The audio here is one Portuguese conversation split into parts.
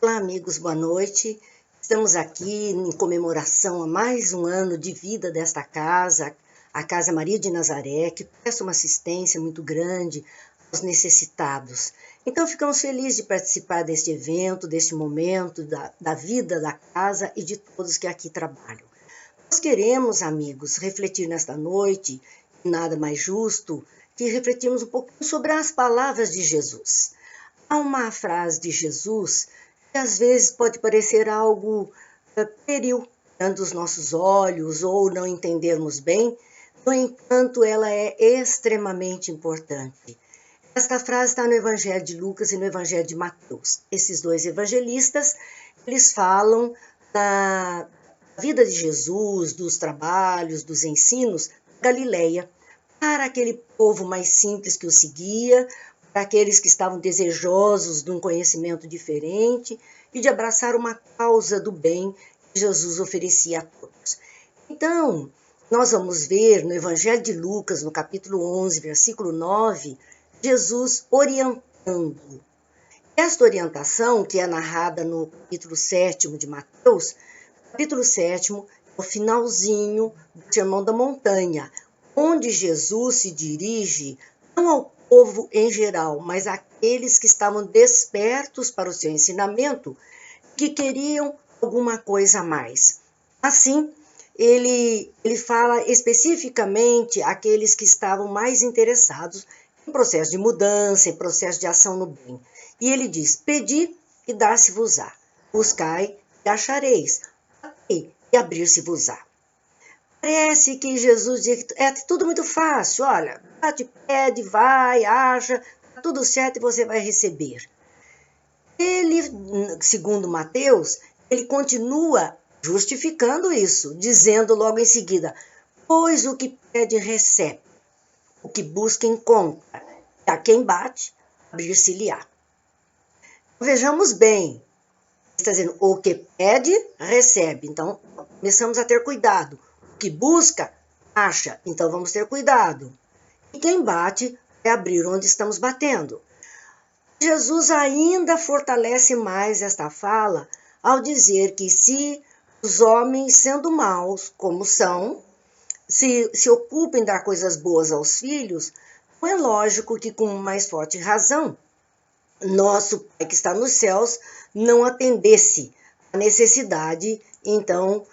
Olá, amigos, boa noite. Estamos aqui em comemoração a mais um ano de vida desta casa, a Casa Maria de Nazaré, que presta uma assistência muito grande aos necessitados. Então, ficamos felizes de participar deste evento, deste momento, da vida da casa e de todos que aqui trabalham. Nós queremos, amigos, refletir nesta noite, e nada mais justo que refletirmos um pouquinho sobre as palavras de Jesus. Há uma frase de Jesus que às vezes pode parecer algo pueril diante dos nossos olhos ou não entendermos bem, no entanto, ela é extremamente importante. Esta frase está no Evangelho de Lucas e no Evangelho de Mateus. Esses dois evangelistas, eles falam da vida de Jesus, dos trabalhos, dos ensinos da Galileia, para aquele povo mais simples que o seguia, para aqueles que estavam desejosos de um conhecimento diferente e de abraçar uma causa do bem que Jesus oferecia a todos. Então, nós vamos ver no Evangelho de Lucas, no capítulo 11, versículo 9, Jesus orientando. Esta orientação, que é narrada no capítulo 7 de Mateus, capítulo 7, o finalzinho do Sermão da Montanha, onde Jesus se dirige não ao povo em geral, mas àqueles que estavam despertos para o seu ensinamento, que queriam alguma coisa a mais. Assim, ele fala especificamente àqueles que estavam mais interessados em processo de mudança, em processo de ação no bem. E ele diz: pedi e dar-se-vos-á, buscai e achareis, batei e abrir-se-vos-á. Parece que Jesus diz que é tudo muito fácil, olha, bate, pede, vai, acha, tá tudo certo e você vai receber. Ele, segundo Mateus, ele continua justificando isso, dizendo logo em seguida: pois o que pede recebe, o que busca encontra, e a quem bate, abrir-se-lhe-á. Vejamos bem, está dizendo, o que pede, recebe. Então, começamos a ter cuidado. O que busca, acha. Então, vamos ter cuidado. E quem bate, é abrir onde estamos batendo. Jesus ainda fortalece mais esta fala ao dizer que se os homens, sendo maus, como são, se ocupam em dar coisas boas aos filhos, não é lógico que com mais forte razão nosso Pai que está nos céus não atendesse a necessidade, então,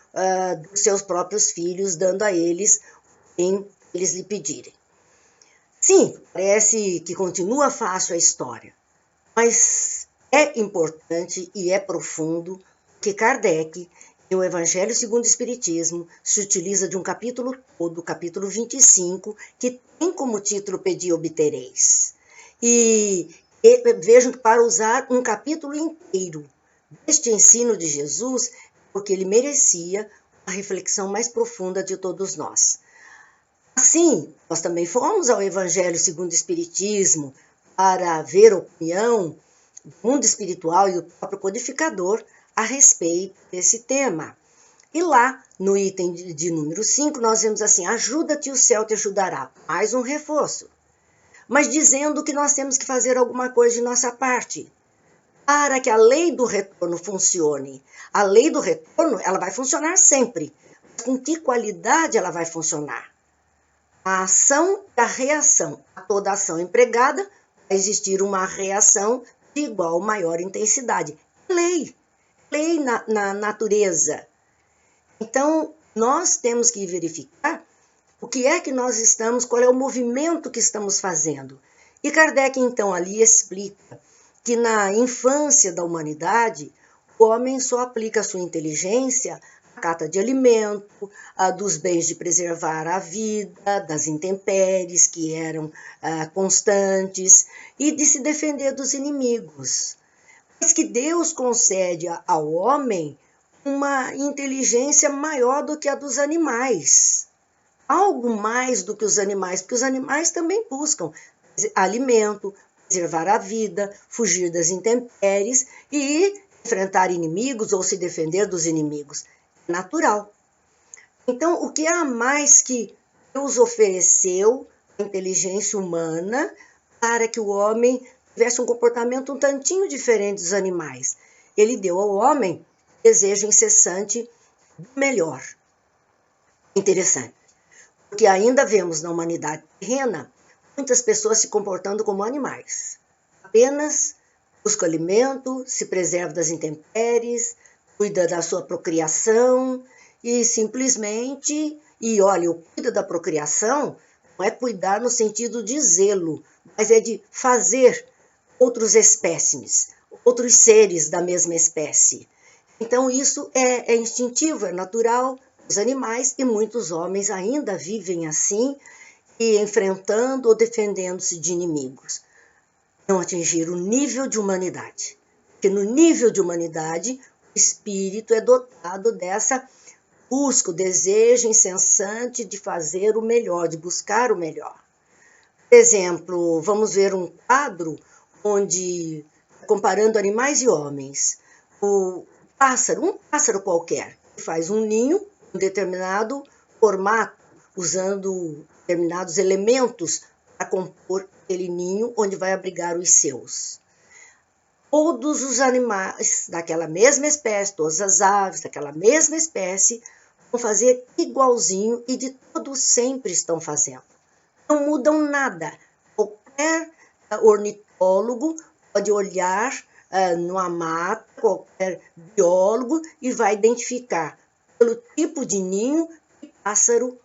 dos seus próprios filhos, dando a eles quem eles lhe pedirem. Sim, parece que continua fácil a história, mas é importante e é profundo que Kardec, em O Evangelho segundo o Espiritismo, se utiliza de um capítulo todo, capítulo 25, que tem como título Pedi e obtereis. E vejam que para usar um capítulo inteiro deste ensino de Jesus, porque ele merecia a reflexão mais profunda de todos nós. Assim, nós também fomos ao Evangelho segundo o Espiritismo para ver a opinião do mundo espiritual e do próprio codificador a respeito desse tema. E lá, no item de número 5, nós vemos assim: ajuda-te, o céu te ajudará. Mais um reforço. Mas dizendo que nós temos que fazer alguma coisa de nossa parte para que a lei do retorno funcione. A lei do retorno, ela vai funcionar sempre. Mas com que qualidade ela vai funcionar? A ação e a reação. A toda ação empregada vai existir uma reação de igual ou maior intensidade. Lei na natureza. Então, nós temos que verificar o que é que nós estamos, qual é o movimento que estamos fazendo. E Kardec, então, ali explica que na infância da humanidade, o homem só aplica a sua inteligência à cata de alimento, dos bens de preservar a vida, das intempéries que eram constantes e de se defender dos inimigos. Mas que Deus concede ao homem uma inteligência maior do que a dos animais. Algo mais do que os animais, porque os animais também buscam alimento, preservar a vida, fugir das intempéries e enfrentar inimigos ou se defender dos inimigos. É natural. Então, o que há mais que Deus ofereceu à inteligência humana para que o homem tivesse um comportamento um tantinho diferente dos animais? ele deu ao homem desejo incessante do melhor. Interessante, porque ainda vemos na humanidade terrena muitas pessoas se comportando como animais. Apenas busca alimento, se preserva das intempéries, cuida da sua procriação e simplesmente, e olha, o cuida da procriação não é cuidar no sentido de zelo, mas é de fazer outros espécimes, outros seres da mesma espécie. Então isso é instintivo, é natural dos animais e muitos homens ainda vivem assim e enfrentando ou defendendo-se de inimigos. Não atingir o nível de humanidade, porque no nível de humanidade o espírito é dotado dessa busca, o desejo incessante de fazer o melhor, de buscar o melhor. Por exemplo, vamos ver um quadro onde, comparando animais e homens, um pássaro qualquer, faz um ninho, um determinado formato, usando determinados elementos para compor aquele ninho onde vai abrigar os seus. Todos os animais daquela mesma espécie, todas as aves daquela mesma espécie, vão fazer igualzinho e de todo sempre estão fazendo. Não mudam nada. Qualquer ornitólogo pode olhar numa mata, qualquer biólogo, e vai identificar pelo tipo de ninho que pássaro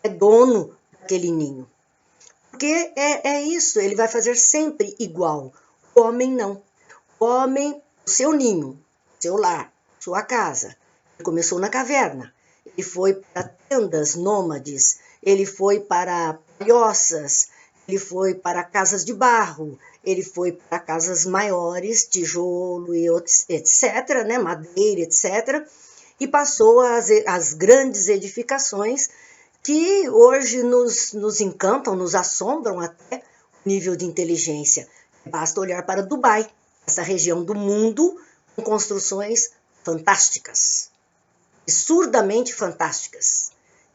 é dono daquele ninho. Porque é isso, ele vai fazer sempre igual. O homem não. O homem, o seu ninho, seu lar, sua casa, ele começou na caverna. Ele foi para tendas nômades, ele foi para palhoças, ele foi para casas de barro, ele foi para casas maiores, tijolo e outros, etc., né, madeira, etc., e passou as grandes edificações que hoje nos encantam, nos assombram até o nível de inteligência. Basta olhar para Dubai, essa região do mundo com construções fantásticas, absurdamente fantásticas.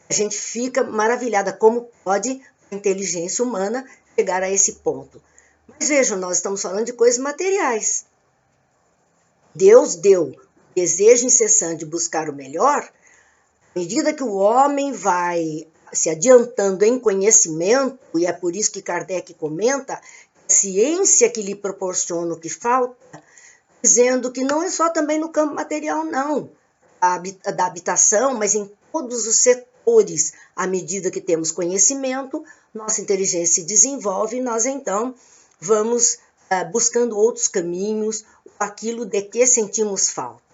A gente fica maravilhada como pode a inteligência humana chegar a esse ponto. Mas vejam, nós estamos falando de coisas materiais. Deus deu o desejo incessante de buscar o melhor. À medida que o homem vai se adiantando em conhecimento, e é por isso que Kardec comenta, a ciência que lhe proporciona o que falta, dizendo que não é só também no campo material, não, da habitação, mas em todos os setores. À medida que temos conhecimento, nossa inteligência se desenvolve e nós então vamos buscando outros caminhos, aquilo de que sentimos falta.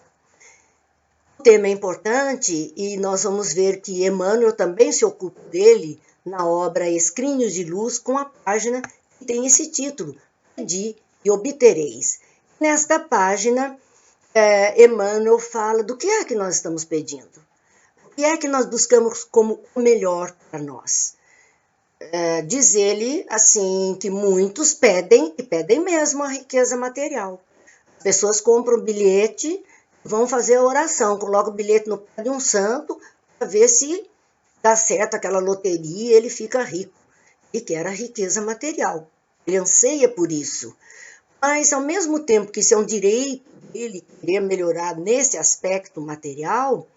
O tema é importante e nós vamos ver que Emmanuel também se ocupa dele na obra Escrinhos de Luz, com a página que tem esse título, Pedi e Obtereis. Nesta página, Emmanuel fala do que é que nós estamos pedindo, o que é que nós buscamos como o melhor para nós. Diz ele assim que muitos pedem, e pedem mesmo, a riqueza material. As pessoas compram bilhete, vão fazer a oração, colocam o bilhete no pé de um santo para ver se dá certo aquela loteria, ele fica rico. E quer a riqueza material. Ele anseia por isso. Mas, ao mesmo tempo que isso é um direito dele querer melhorar nesse aspecto material,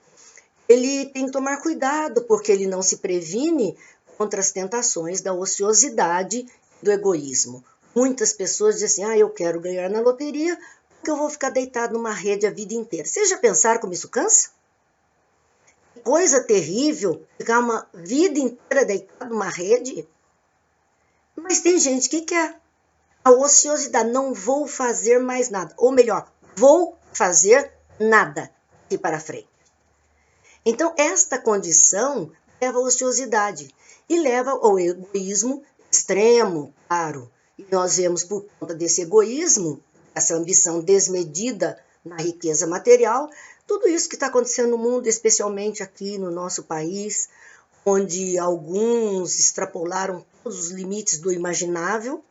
ele tem que tomar cuidado, porque ele não se previne contra as tentações da ociosidade e do egoísmo. Muitas pessoas dizem assim, eu quero ganhar na loteria, porque eu vou ficar deitado numa rede a vida inteira. Vocês já pensaram como isso cansa? Coisa terrível, ficar uma vida inteira deitado numa rede. Mas tem gente que quer. A ociosidade, não vou fazer mais nada. Ou melhor, vou fazer nada daqui para frente. Então, esta condição leva à ociosidade e leva ao egoísmo extremo, claro. E nós vemos, por conta desse egoísmo, essa ambição desmedida na riqueza material, tudo isso que está acontecendo no mundo, especialmente aqui no nosso país, onde alguns extrapolaram todos os limites do imaginável,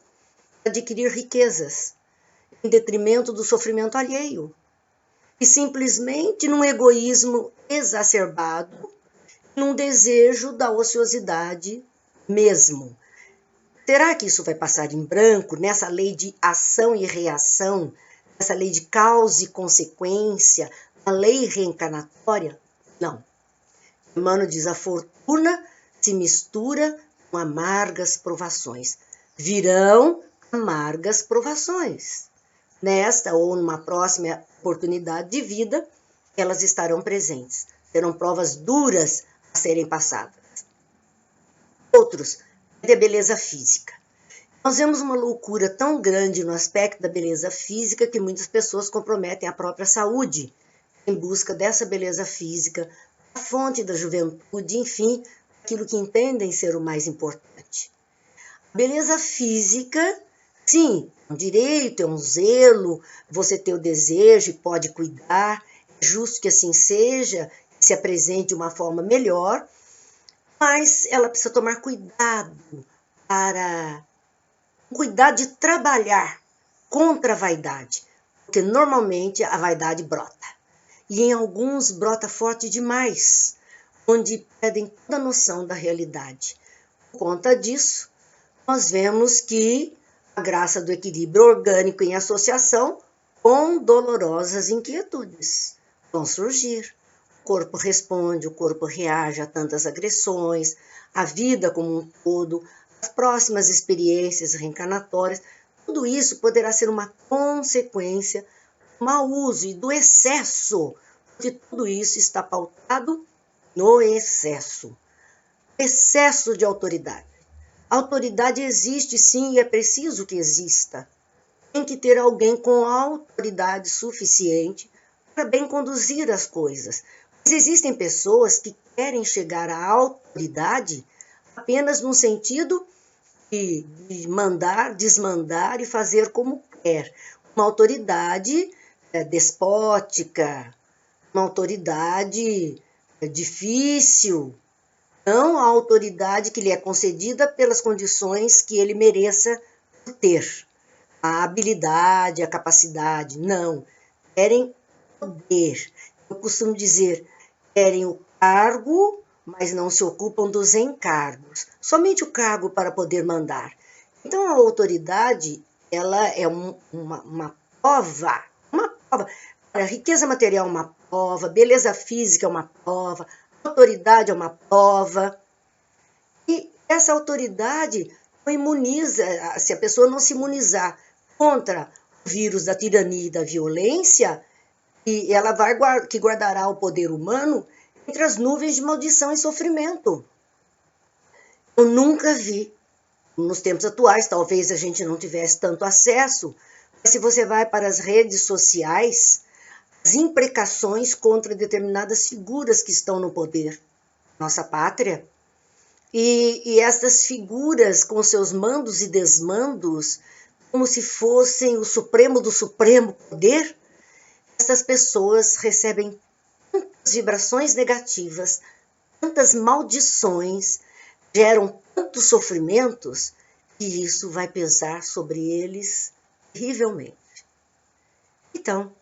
adquirir riquezas, em detrimento do sofrimento alheio. E simplesmente num egoísmo exacerbado, num desejo da ociosidade mesmo. Será que isso vai passar em branco nessa lei de ação e reação? essa lei de causa e consequência, a lei reencarnatória? Não. Emmanuel diz: a fortuna se mistura com amargas provações. Virão amargas provações. Nesta ou numa próxima oportunidade de vida, elas estarão presentes. Serão provas duras a serem passadas. Outros, de beleza física. Nós vemos uma loucura tão grande no aspecto da beleza física que muitas pessoas comprometem a própria saúde em busca dessa beleza física, a fonte da juventude, enfim, aquilo que entendem ser o mais importante. A beleza física, sim, é um direito, é um zelo, você tem o desejo e pode cuidar, é justo que assim seja, que se apresente de uma forma melhor, mas ela precisa tomar cuidado de trabalhar contra a vaidade, porque normalmente a vaidade brota. E em alguns brota forte demais, onde perdem toda a noção da realidade. Por conta disso, nós vemos que a graça do equilíbrio orgânico em associação com dolorosas inquietudes vão surgir. O corpo responde, o corpo reage a tantas agressões, a vida como um todo, as próximas experiências reencarnatórias, tudo isso poderá ser uma consequência do mau uso e do excesso, porque tudo isso está pautado no excesso. Excesso de autoridade. A autoridade existe sim e é preciso que exista. Tem que ter alguém com autoridade suficiente para bem conduzir as coisas. Mas existem pessoas que querem chegar à autoridade apenas no sentido de mandar, desmandar e fazer como quer. Uma autoridade despótica, uma autoridade difícil, não a autoridade que lhe é concedida pelas condições que ele mereça ter. A habilidade, a capacidade, não. Querem poder. Eu costumo dizer, querem o cargo, mas não se ocupam dos encargos. Somente o cargo para poder mandar. Então, a autoridade, ela é uma prova. A riqueza material é uma prova, beleza física é uma prova, autoridade é uma prova. E essa autoridade não imuniza, se a pessoa não se imunizar contra o vírus da tirania e da violência, e ela vai que guardará o poder humano entre as nuvens de maldição e sofrimento. Eu nunca vi, nos tempos atuais, talvez a gente não tivesse tanto acesso, mas se você vai para as redes sociais, as imprecações contra determinadas figuras que estão no poder, nossa pátria, e essas figuras com seus mandos e desmandos, como se fossem o supremo do supremo poder, essas pessoas recebem tantas vibrações negativas, tantas maldições, geram tantos sofrimentos, que isso vai pesar sobre eles terrivelmente. Então,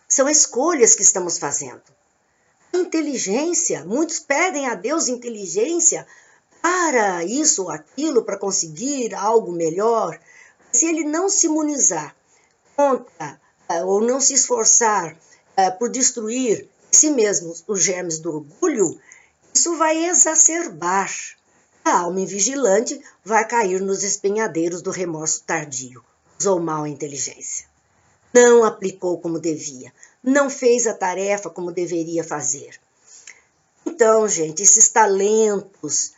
são escolhas que estamos fazendo. A inteligência, muitos pedem a Deus inteligência para isso ou aquilo, para conseguir algo melhor. Se ele não se imunizar contra ou não se esforçar por destruir em si mesmo os germes do orgulho, isso vai exacerbar. A alma invigilante vai cair nos espenhadeiros do remorso tardio. Usou mal a inteligência. Não aplicou como devia. Não fez a tarefa como deveria fazer. Então, gente, esses talentos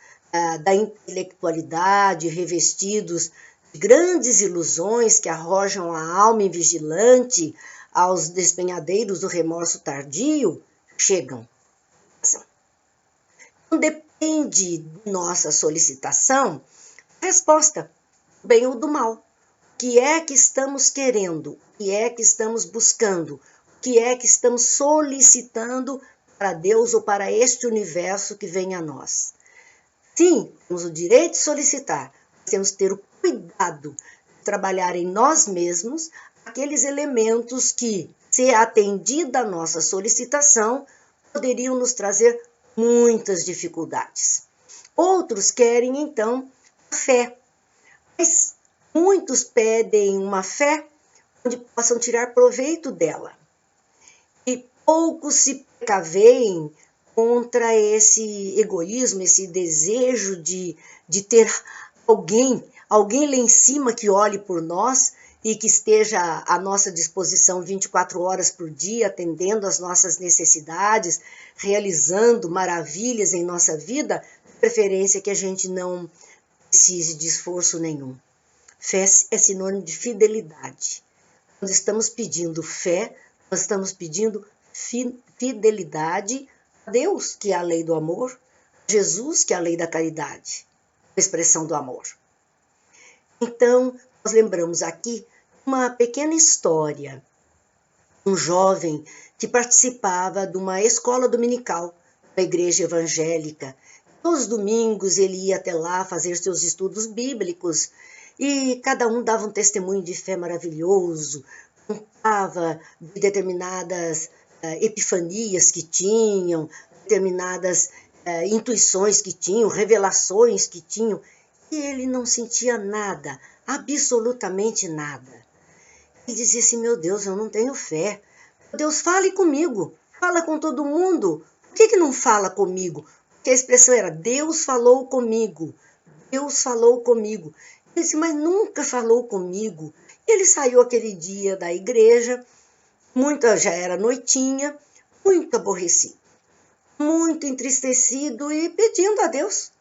da intelectualidade revestidos de grandes ilusões que arrojam a alma invigilante aos despenhadeiros do remorso tardio, chegam. Não depende de nossa solicitação a resposta, do bem ou do mal. O que é que estamos querendo? O que é que estamos buscando? O que é que estamos solicitando para Deus ou para este universo que vem a nós? Sim, temos o direito de solicitar, mas temos que ter o cuidado de trabalhar em nós mesmos aqueles elementos que, se atendida a nossa solicitação, poderiam nos trazer muitas dificuldades. Outros querem, então, a fé. Mas muitos pedem uma fé onde possam tirar proveito dela. E poucos se precaveiem contra esse egoísmo, esse desejo de ter alguém lá em cima que olhe por nós e que esteja à nossa disposição 24 horas por dia, atendendo às nossas necessidades, realizando maravilhas em nossa vida, de preferência que a gente não precise de esforço nenhum. Fé é sinônimo de fidelidade. Quando estamos pedindo fé, nós estamos pedindo fidelidade a Deus, que é a lei do amor, a Jesus, que é a lei da caridade, a expressão do amor. Então, nós lembramos aqui uma pequena história. Um jovem que participava de uma escola dominical da igreja evangélica. Todos os domingos ele ia até lá fazer seus estudos bíblicos e cada um dava um testemunho de fé maravilhoso, contava de determinadas epifanias que tinham, determinadas intuições que tinham, revelações que tinham, e ele não sentia nada, absolutamente nada. Ele dizia assim, meu Deus, eu não tenho fé. Meu Deus, fale comigo, fala com todo mundo. Por que não fala comigo? Porque a expressão era, Deus falou comigo, Deus falou comigo. Ele disse, mas nunca falou comigo. Ele saiu aquele dia da igreja, já era noitinha, muito aborrecido, muito entristecido e pedindo a Deus,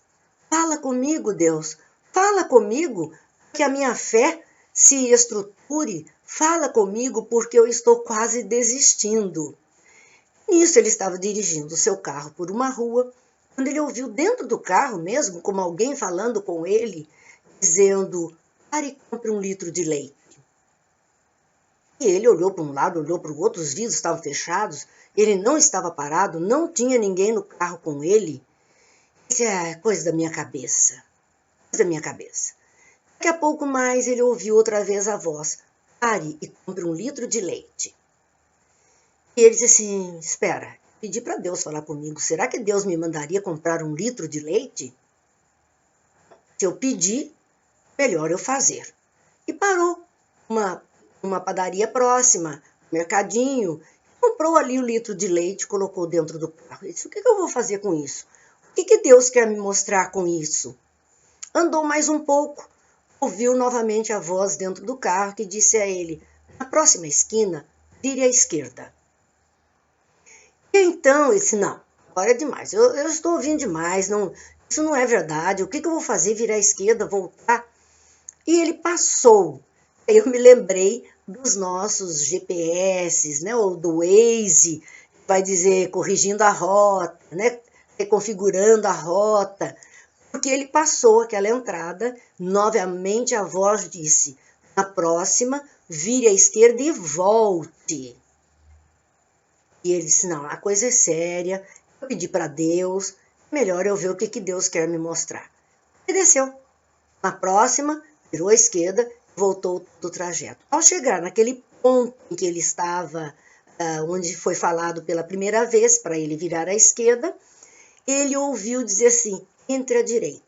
fala comigo, Deus, fala comigo, que a minha fé se estruture, fala comigo porque eu estou quase desistindo. Nisso ele estava dirigindo o seu carro por uma rua, quando ele ouviu dentro do carro mesmo, como alguém falando com ele, dizendo, pare e compre 1 litro de leite. E ele olhou para um lado, olhou para o outro, os vidros estavam fechados, ele não estava parado, não tinha ninguém no carro com ele. Isso é coisa da minha cabeça, coisa da minha cabeça. Daqui a pouco mais ele ouviu outra vez a voz, pare e compre 1 litro de leite. E ele disse assim, espera, pedi para Deus falar comigo, será que Deus me mandaria comprar 1 litro de leite? Se eu pedir, melhor eu fazer. E parou uma padaria próxima, um mercadinho, comprou ali 1 litro de leite, colocou dentro do carro. Ele disse, o que eu vou fazer com isso? O que Deus quer me mostrar com isso? Andou mais um pouco, ouviu novamente a voz dentro do carro que disse a ele, na próxima esquina, vire à esquerda. E então ele disse, não, agora é demais, eu estou ouvindo demais, não, isso não é verdade, o que eu vou fazer, virar à esquerda, voltar? E ele passou. Eu me lembrei dos nossos GPS, né, ou do Waze, vai dizer corrigindo a rota, né, reconfigurando a rota, porque ele passou aquela entrada, novamente a voz disse, na próxima, vire à esquerda e volte. E ele disse, não, a coisa é séria, eu pedi para Deus, melhor eu ver o que Deus quer me mostrar. E desceu. Na próxima, virou à esquerda, voltou do trajeto. Ao chegar naquele ponto em que ele estava, onde foi falado pela primeira vez para ele virar à esquerda, ele ouviu dizer assim, entre à direita.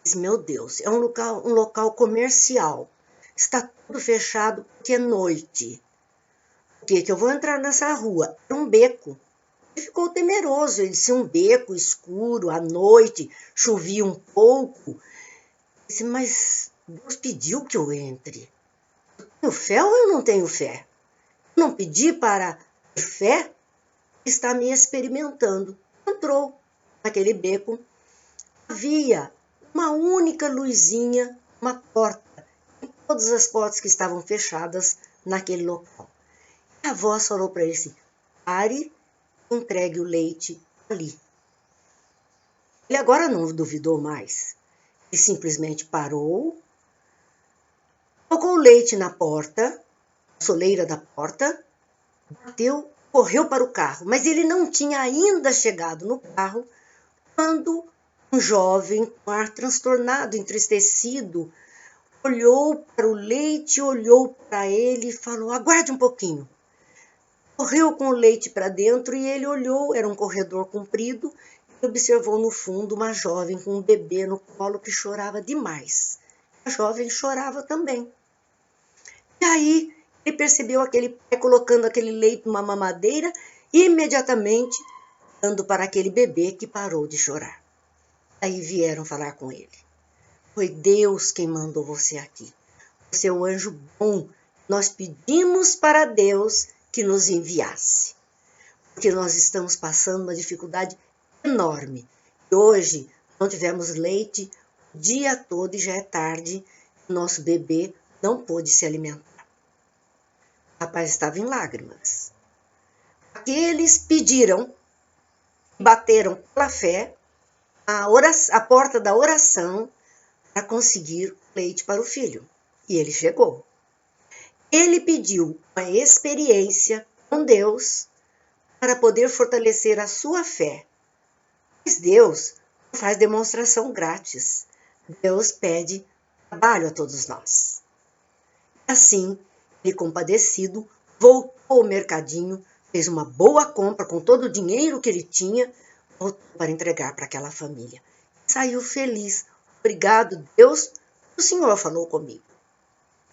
Disse, meu Deus, é um local comercial, está tudo fechado porque é noite. Por que eu vou entrar nessa rua? É um beco. Ele ficou temeroso, ele disse, um beco escuro, à noite, chovia um pouco. Ele disse, mas Deus pediu que eu entre. Eu tenho fé ou eu não tenho fé? Eu não pedi para ter fé? Está me experimentando. Entrou naquele beco. Havia uma única luzinha, uma porta, e todas as portas que estavam fechadas naquele local. E a voz falou para ele assim, pare, entregue o leite ali. Ele agora não duvidou mais. Ele simplesmente parou, colocou o leite na porta, na soleira da porta, bateu, correu para o carro, mas ele não tinha ainda chegado no carro quando um jovem com ar transtornado, entristecido, olhou para o leite, olhou para ele e falou, aguarde um pouquinho. Correu com o leite para dentro e ele olhou, era um corredor comprido, e observou no fundo uma jovem com um bebê no colo que chorava demais. A jovem chorava também. E aí ele percebeu aquele pai colocando aquele leite numa mamadeira e imediatamente dando para aquele bebê que parou de chorar. Aí vieram falar com ele. Foi Deus quem mandou você aqui. Você é um anjo bom. Nós pedimos para Deus que nos enviasse. Porque nós estamos passando uma dificuldade enorme. E hoje não tivemos leite o dia todo e já é tarde. Nosso bebê não pôde se alimentar. O rapaz estava em lágrimas. Aqueles pediram, bateram pela fé, a porta da oração para conseguir leite para o filho. E ele chegou. Ele pediu uma experiência com Deus para poder fortalecer a sua fé. Mas Deus não faz demonstração grátis. Deus pede trabalho a todos nós. Assim, ele compadecido, voltou ao mercadinho, fez uma boa compra com todo o dinheiro que ele tinha, voltou para entregar para aquela família. Saiu feliz. Obrigado, Deus, o Senhor falou comigo.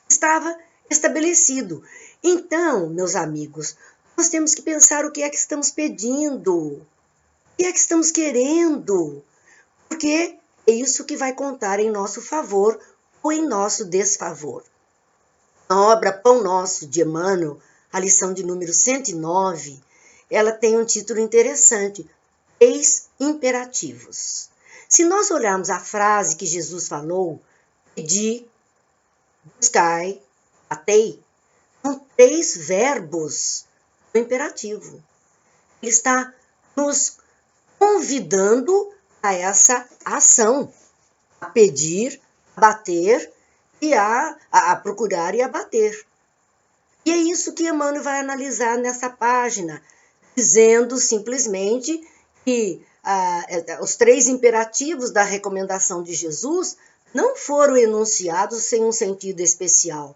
Estava estabelecido. Então, meus amigos, nós temos que pensar o que é que estamos pedindo, o que é que estamos querendo, porque é isso que vai contar em nosso favor ou em nosso desfavor. Na obra Pão Nosso, de Emmanuel, a lição de número 109, ela tem um título interessante, 3 imperativos. Se nós olharmos a frase que Jesus falou, pedi, buscai, batei, são 3 verbos do imperativo. Ele está nos convidando a essa ação, a pedir, a bater e a procurar e a bater. E é isso que Emmanuel vai analisar nessa página, dizendo simplesmente que os 3 imperativos da recomendação de Jesus não foram enunciados sem um sentido especial.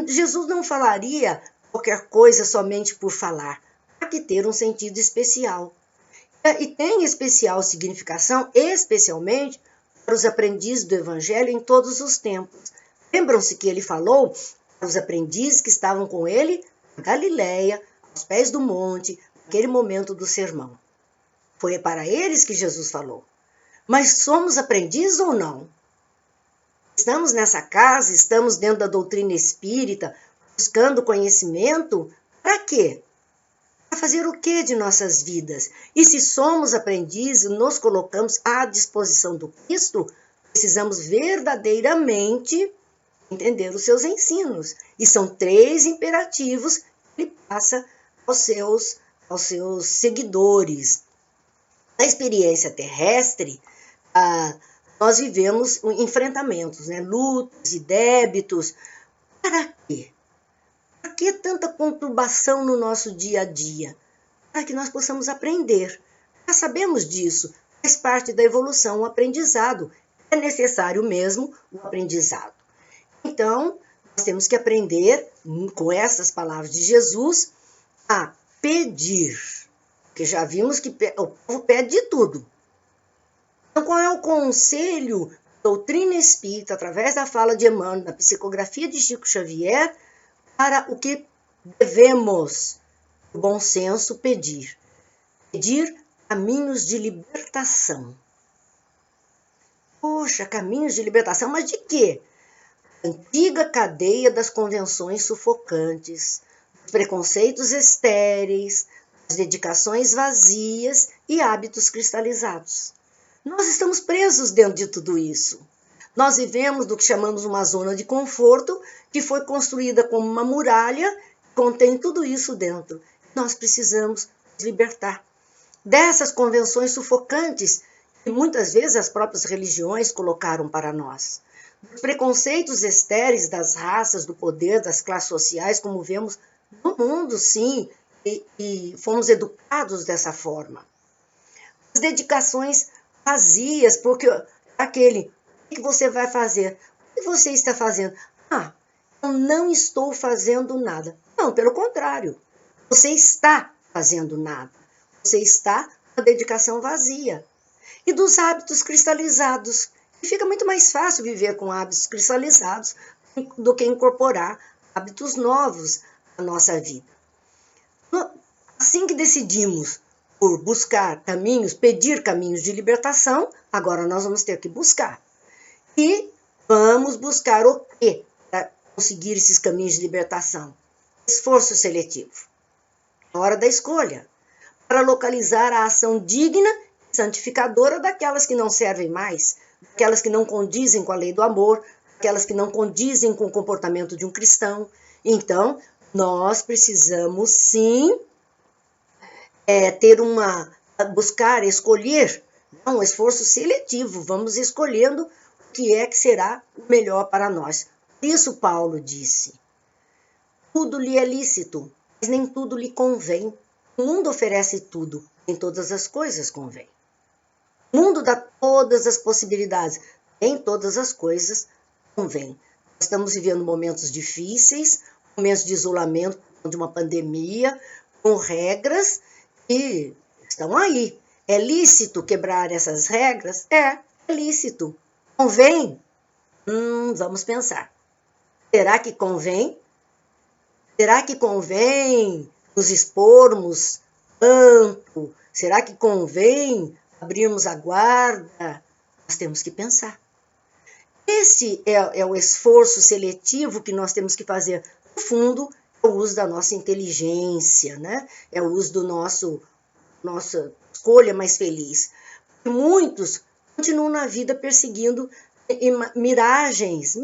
Jesus não falaria qualquer coisa somente por falar, há que ter um sentido especial. E tem especial significação, especialmente para os aprendizes do Evangelho em todos os tempos. Lembram-se que ele falou para os aprendizes que estavam com ele na Galileia, aos pés do monte, naquele momento do sermão. Foi para eles que Jesus falou. Mas somos aprendizes ou não? Estamos nessa casa, estamos dentro da doutrina espírita, buscando conhecimento, para quê? Para fazer o que de nossas vidas? E se somos aprendizes, nos colocamos à disposição do Cristo, precisamos verdadeiramente entender os seus ensinos. E são 3 imperativos que ele passa aos seus seguidores. Na experiência terrestre, nós vivemos enfrentamentos, lutas e débitos. Para quê? Para que tanta conturbação no nosso dia a dia? Para que nós possamos aprender. Já sabemos disso, faz parte da evolução, o aprendizado. É necessário mesmo o aprendizado. Então, nós temos que aprender, com essas palavras de Jesus, a pedir. Porque já vimos que o povo pede de tudo. Então, qual é o conselho da doutrina espírita, através da fala de Emmanuel, da psicografia de Chico Xavier, para o que devemos, com bom senso, pedir? Pedir caminhos de libertação. Poxa, caminhos de libertação, mas de quê? Antiga cadeia das convenções sufocantes, dos preconceitos estéreis, das dedicações vazias e hábitos cristalizados. Nós estamos presos dentro de tudo isso. Nós vivemos do que chamamos uma zona de conforto, que foi construída como uma muralha, que contém tudo isso dentro. Nós precisamos nos libertar dessas convenções sufocantes que muitas vezes as próprias religiões colocaram para nós. Dos preconceitos estéreis das raças, do poder, das classes sociais, como vemos no mundo, sim, e fomos educados dessa forma. As dedicações vazias, porque o que você vai fazer? O que você está fazendo? Eu não estou fazendo nada. Não, pelo contrário, você está fazendo nada. Você está com a dedicação vazia. E dos hábitos cristalizados. E fica muito mais fácil viver com hábitos cristalizados do que incorporar hábitos novos à nossa vida. Assim que decidimos por buscar caminhos, pedir caminhos de libertação, agora nós vamos ter que buscar. E vamos buscar o quê para conseguir esses caminhos de libertação? Esforço seletivo. É hora da escolha. Para localizar a ação digna e santificadora daquelas que não servem mais, daquelas que não condizem com a lei do amor, daquelas que não condizem com o comportamento de um cristão. Então, nós precisamos sim buscar, escolher, um esforço seletivo, vamos escolhendo o que será o melhor para nós. Por isso Paulo disse, tudo lhe é lícito, mas nem tudo lhe convém. O mundo oferece tudo, nem todas as coisas convém. O mundo dá todas as possibilidades, nem todas as coisas convém. Nós estamos vivendo momentos difíceis, momentos de isolamento, de uma pandemia, com regras que estão aí. É lícito quebrar essas regras? É lícito. Convém? Vamos pensar. Será que convém? Será que convém nos expormos tanto? Será que convém abrirmos a guarda? Nós temos que pensar. Esse é o esforço seletivo que nós temos que fazer. No fundo, é o uso da nossa inteligência, né? É o uso do nossa escolha mais feliz. Muitos continuam na vida perseguindo miragens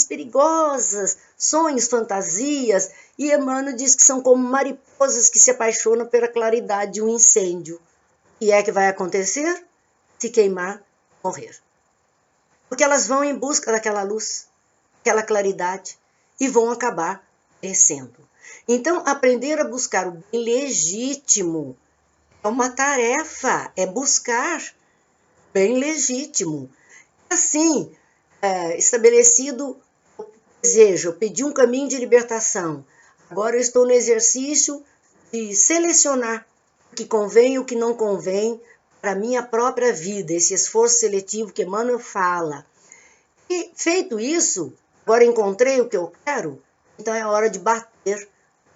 perigosas, sonhos, fantasias, e Emmanuel diz que são como mariposas que se apaixonam pela claridade de um incêndio. O que é que vai acontecer? Se queimar, morrer. Porque elas vão em busca daquela luz, aquela claridade, e vão acabar perecendo. Então, aprender a buscar o bem legítimo é uma tarefa, é buscar bem legítimo. Assim, estabelecido o desejo, eu pedi um caminho de libertação. Agora eu estou no exercício de selecionar o que convém e o que não convém para a minha própria vida, esse esforço seletivo que Emmanuel fala. E feito isso, agora encontrei o que eu quero, então é hora de bater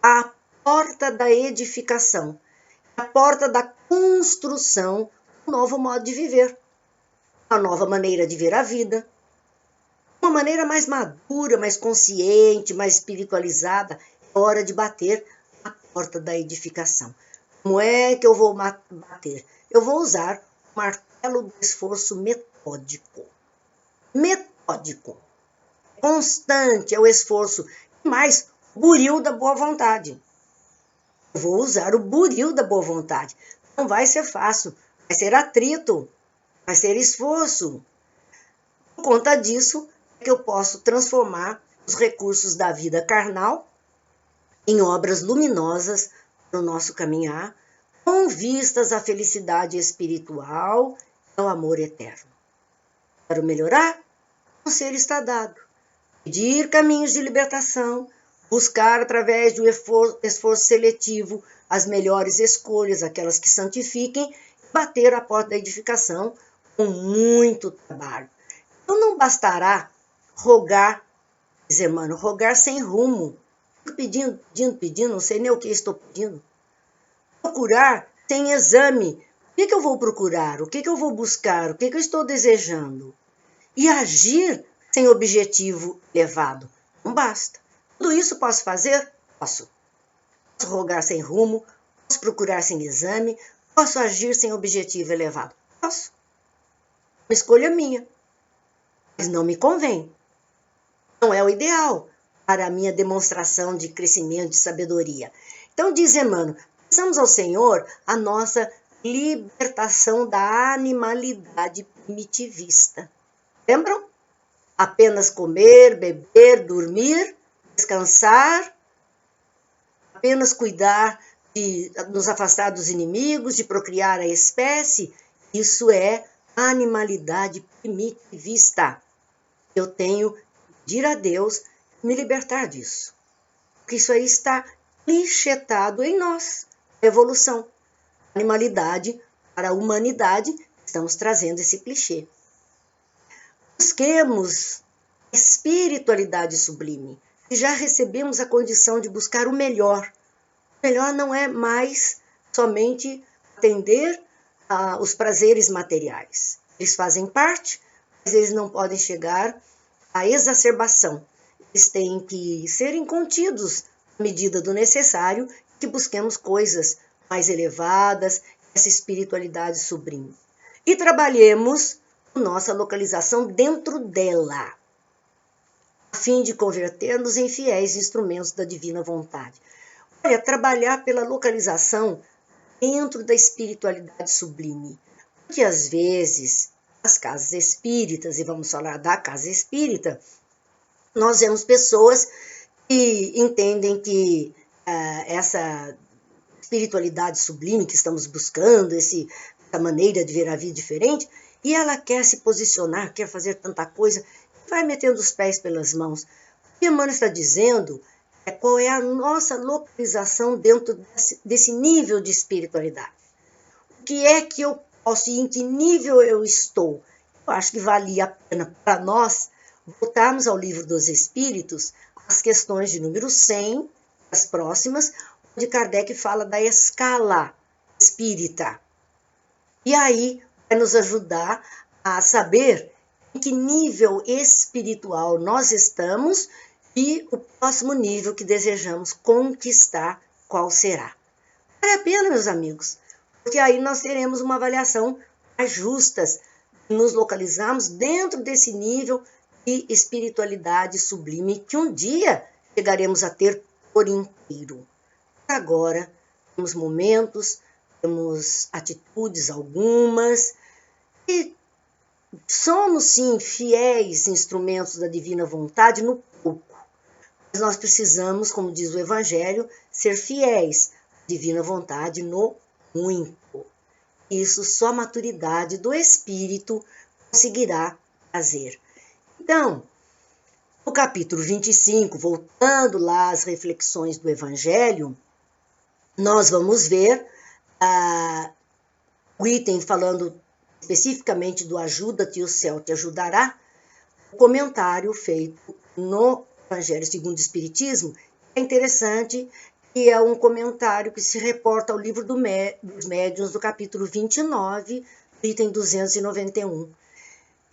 a porta da edificação, a porta da construção de um novo modo de viver. Uma nova maneira de ver a vida, uma maneira mais madura, mais consciente, mais espiritualizada. É hora de bater a porta da edificação. Como é que eu vou bater? Eu vou usar o martelo do esforço metódico. Metódico. Constante é o esforço, mais o buril da boa vontade. Eu vou usar o buril da boa vontade. Não vai ser fácil, vai ser atrito. Vai ser esforço. Por conta disso, é que eu posso transformar os recursos da vida carnal em obras luminosas no nosso caminhar, com vistas à felicidade espiritual e ao amor eterno. Quero melhorar? O conselho está dado. Pedir caminhos de libertação, buscar através do esforço seletivo as melhores escolhas, aquelas que santifiquem, e bater a porta da edificação com muito trabalho. Então não bastará rogar, diz Emmanuel, rogar sem rumo. Fico pedindo, não sei nem o que estou pedindo. Procurar sem exame. O que eu vou procurar? O que eu vou buscar? O que eu estou desejando? E agir sem objetivo elevado. Não basta. Tudo isso posso fazer? Posso. Posso rogar sem rumo, posso procurar sem exame, posso agir sem objetivo elevado. Posso. Uma escolha minha, mas não me convém. Não é o ideal para a minha demonstração de crescimento, de sabedoria. Então, diz Emmanuel, peçamos ao Senhor a nossa libertação da animalidade primitivista. Lembram? Apenas comer, beber, dormir, descansar, apenas cuidar de nos afastar dos inimigos, de procriar a espécie. Isso é animalidade primitivista. Eu tenho que pedir a Deus me libertar disso. Porque isso aí está clichetado em nós. Evolução. Animalidade para a humanidade, estamos trazendo esse clichê. Busquemos a espiritualidade sublime. e já recebemos a condição de buscar o melhor. O melhor não é mais somente atender os prazeres materiais. Eles fazem parte, mas eles não podem chegar à exacerbação. Eles têm que serem contidos à medida do necessário, que busquemos coisas mais elevadas, essa espiritualidade sublime. E trabalhemos nossa localização dentro dela, a fim de converter-nos em fiéis instrumentos da divina vontade. Olha, trabalhar pela localização dentro da espiritualidade sublime. Porque às vezes, as casas espíritas, e vamos falar da casa espírita, nós vemos pessoas que entendem que essa espiritualidade sublime que estamos buscando, essa maneira de ver a vida diferente, e ela quer se posicionar, quer fazer tanta coisa, vai metendo os pés pelas mãos. O que Emmanuel está dizendo é qual é a nossa localização dentro desse nível de espiritualidade. O que é que eu posso e em que nível eu estou? Eu acho que valia a pena para nós voltarmos ao Livro dos Espíritos, as questões de número 100, as próximas, onde Kardec fala da escala espírita. E aí vai nos ajudar a saber em que nível espiritual nós estamos e o próximo nível que desejamos conquistar, qual será. Vale a pena, meus amigos, porque aí nós teremos uma avaliação mais justa, nos localizarmos dentro desse nível de espiritualidade sublime que um dia chegaremos a ter por inteiro. Agora, temos momentos, temos atitudes algumas, e somos sim fiéis instrumentos da divina vontade no pouco. Mas nós precisamos, como diz o Evangelho, ser fiéis à divina vontade no muito. Isso só a maturidade do espírito conseguirá fazer. Então, no capítulo 25, voltando lá às reflexões do Evangelho, nós vamos ver o item falando especificamente do ajuda-te, o céu te ajudará, o comentário feito no Evangelho segundo o Espiritismo é interessante e é um comentário que se reporta ao livro dos Médiuns, do capítulo 29, item 291,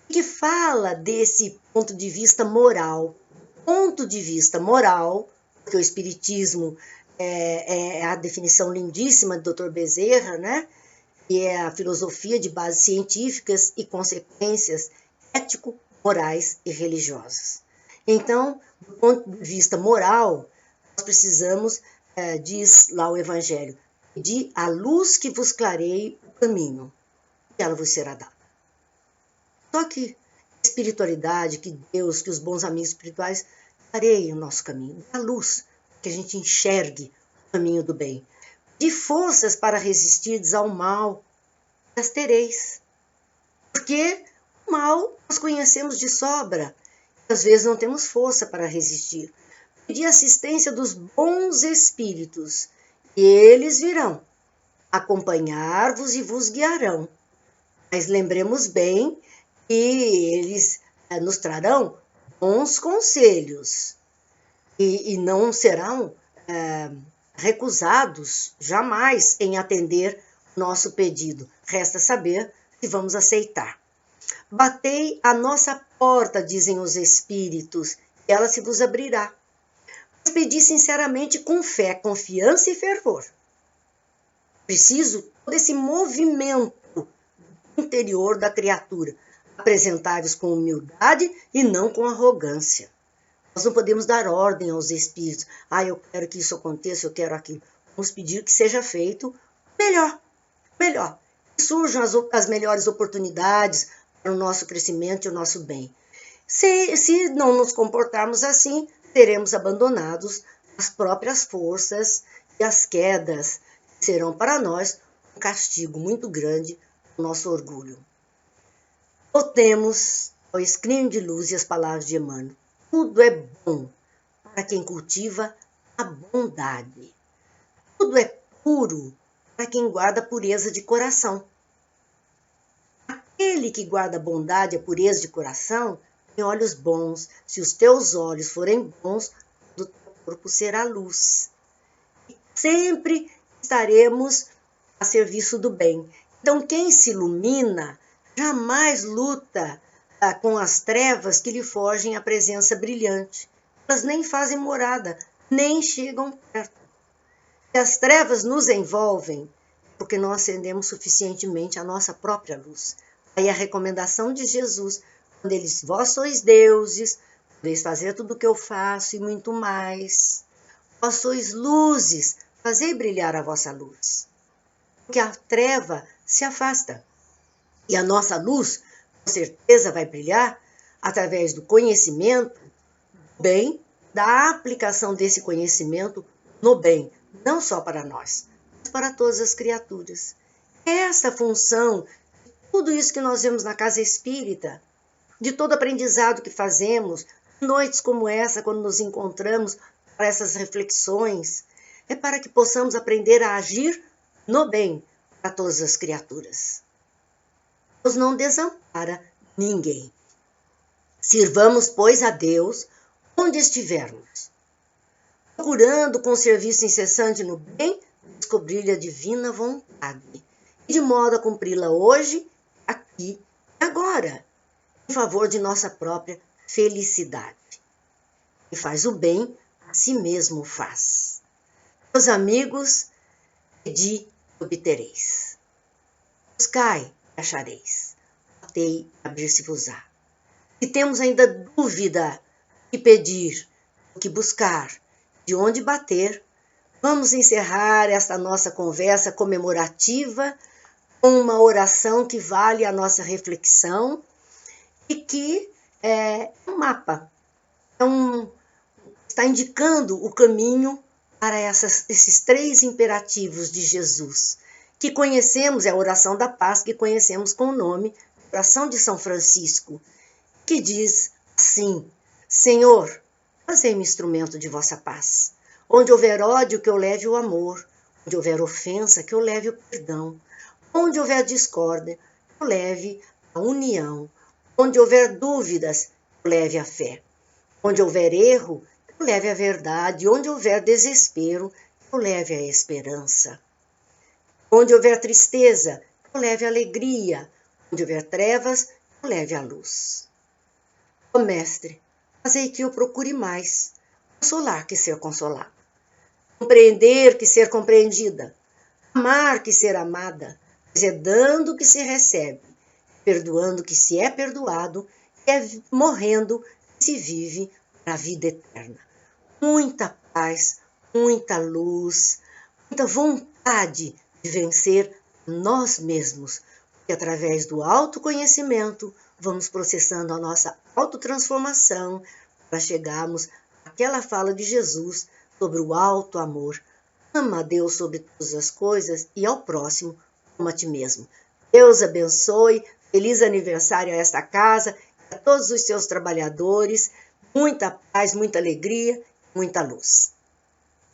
que fala desse ponto de vista moral. Ponto de vista moral, porque o Espiritismo é a definição lindíssima do Dr. Bezerra, né? Que é a filosofia de bases científicas e consequências ético, morais e religiosas. Então, do ponto de vista moral, nós precisamos, diz lá o Evangelho, pedir a luz que vos clareie o caminho, e ela vos será dada. Só que a espiritualidade, que Deus, que os bons amigos espirituais clareiem o nosso caminho, a luz, que a gente enxergue o caminho do bem. De forças para resistirdes ao mal, as tereis. Porque o mal nós conhecemos de sobra. Às vezes não temos força para resistir. Pedir assistência dos bons espíritos, e eles virão acompanhar-vos e vos guiarão. Mas lembremos bem que eles nos trarão bons conselhos e não serão recusados jamais em atender nosso pedido. Resta saber se vamos aceitar. Batei à nossa porta, dizem os espíritos, e ela se vos abrirá. Mas pedi sinceramente com fé, confiança e fervor. Preciso todo esse movimento interior da criatura. Apresentai-vos com humildade e não com arrogância. Nós não podemos dar ordem aos espíritos. Eu quero que isso aconteça, eu quero aquilo. Vamos pedir que seja feito melhor. Que surjam as melhores oportunidades para o nosso crescimento e o nosso bem. Se não nos comportarmos assim, seremos abandonados às próprias forças e as quedas serão para nós um castigo muito grande ao nosso orgulho. Voltemos ao escrínio de luz e as palavras de Emmanuel. Tudo é bom para quem cultiva a bondade. Tudo é puro para quem guarda a pureza de coração. Aquele que guarda a bondade e a pureza de coração tem olhos bons. Se os teus olhos forem bons, corpo será luz. Sempre estaremos a serviço do bem. Então, quem se ilumina jamais luta com as trevas que lhe fogem a presença brilhante. Elas nem fazem morada, nem chegam perto. Se as trevas nos envolvem, porque não acendemos suficientemente a nossa própria luz. Aí a recomendação de Jesus, quando ele diz, vós sois deuses, podeis fazer tudo o que eu faço e muito mais. Vós sois luzes, fazei brilhar a vossa luz. Porque a treva se afasta. E a nossa luz, com certeza, vai brilhar através do conhecimento do bem, da aplicação desse conhecimento no bem, não só para nós, mas para todas as criaturas. Essa função, tudo isso que nós vemos na casa espírita, de todo aprendizado que fazemos, noites como essa, quando nos encontramos para essas reflexões, é para que possamos aprender a agir no bem para todas as criaturas. Deus não desampara ninguém. Sirvamos, pois, a Deus onde estivermos, procurando com serviço incessante no bem descobrir-lhe a divina vontade, e de modo a cumpri-la hoje, aqui e agora, em favor de nossa própria felicidade. E faz o bem, a si mesmo faz. Meus amigos, pedi, obtereis. Buscai, achareis. Batei, abrir-se-vos-á. Se temos ainda dúvida de pedir, o que buscar, de onde bater, vamos encerrar esta nossa conversa comemorativa com uma oração que vale a nossa reflexão e que é um mapa, está indicando o caminho para esses 3 imperativos de Jesus, que conhecemos, é a oração da paz, que conhecemos com o nome oração de São Francisco, que diz assim, Senhor, fazei-me instrumento de vossa paz. Onde houver ódio, que eu leve o amor. Onde houver ofensa, que eu leve o perdão. Onde houver discórdia, que eu leve a união. Onde houver dúvidas, que eu leve a fé. Onde houver erro, que eu leve a verdade. Onde houver desespero, que eu leve a esperança. Onde houver tristeza, que eu leve a alegria. Onde houver trevas, que eu leve a luz. Ó Mestre, fazei que eu procure mais, consolar que ser consolado, compreender que ser compreendida, amar que ser amada, pois é dando que se recebe, perdoando que se é perdoado, e é morrendo que se vive para a vida eterna. Muita paz, muita luz, muita vontade de vencer nós mesmos, porque através do autoconhecimento vamos processando a nossa autotransformação para chegarmos àquela fala de Jesus sobre o alto amor. Ama a Deus sobre todas as coisas e ao próximo como a ti mesmo. Deus abençoe, feliz aniversário a esta casa, a todos os seus trabalhadores, muita paz, muita alegria, muita luz.